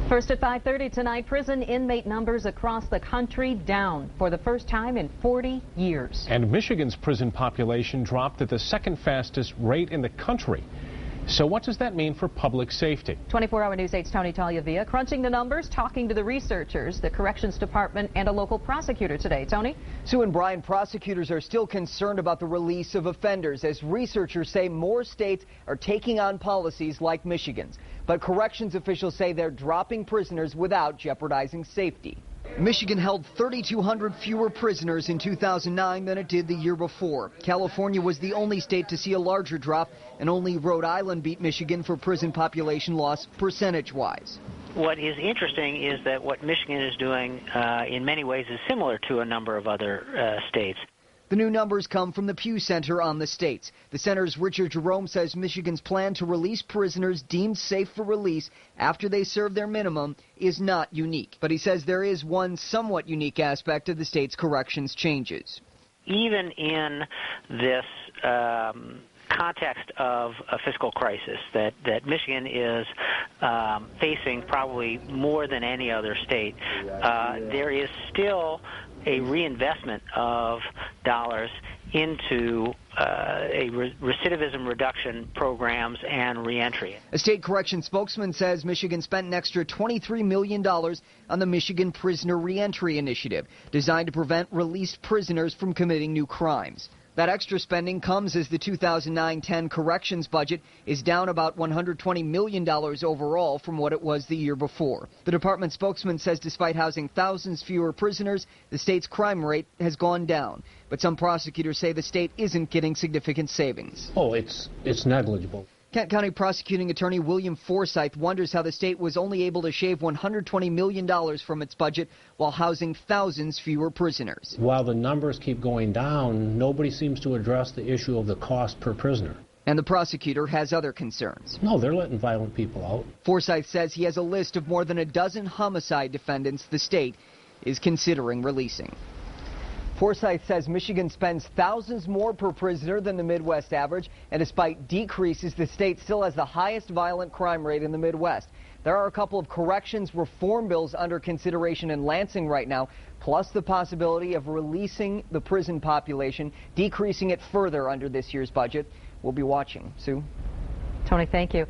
First at 5:30 tonight, prison inmate numbers across the country down for the first time in 40 years. And Michigan's prison population dropped at the second fastest rate in the country. So what does that mean for public safety? 24-hour News 8's Tony Tagliavia crunching the numbers, talking to the researchers, the Corrections Department, and a local prosecutor today. Tony? Sue and Brian, prosecutors are still concerned about the release of offenders as researchers say more states are taking on policies like Michigan's. But corrections officials say they're dropping prisoners without jeopardizing safety. Michigan held 3,200 fewer prisoners in 2009 than it did the year before. California was the only state to see a larger drop, and only Rhode Island beat Michigan for prison population loss percentage-wise. What is interesting is that what Michigan is doing in many ways is similar to a number of other states. The new numbers come from the Pew Center on the states. The center's Richard Jerome says Michigan's plan to release prisoners deemed safe for release after they serve their minimum is not unique. But he says there is one somewhat unique aspect of the state's corrections changes. Even in this context of a fiscal crisis that Michigan is facing probably more than any other state, there is still a reinvestment of dollars into recidivism reduction programs and reentry. A state correction spokesman says Michigan spent an extra $23 million on the Michigan Prisoner Reentry Initiative, designed to prevent released prisoners from committing new crimes. That extra spending comes as the 2009-10 corrections budget is down about $120 million overall from what it was the year before. The department spokesman says despite housing thousands fewer prisoners, the state's crime rate has gone down. But some prosecutors say the state isn't getting significant savings. Oh, it's negligible. Kent County Prosecuting Attorney William Forsyth wonders how the state was only able to shave $120 million from its budget while housing thousands fewer prisoners. While the numbers keep going down, nobody seems to address the issue of the cost per prisoner. And the prosecutor has other concerns. No, they're letting violent people out. Forsyth says he has a list of more than a dozen homicide defendants the state is considering releasing. Forsyth says Michigan spends thousands more per prisoner than the Midwest average, and despite decreases, the state still has the highest violent crime rate in the Midwest. There are a couple of corrections reform bills under consideration in Lansing right now, plus the possibility of releasing the prison population, decreasing it further under this year's budget. We'll be watching. Sue? Tony, thank you.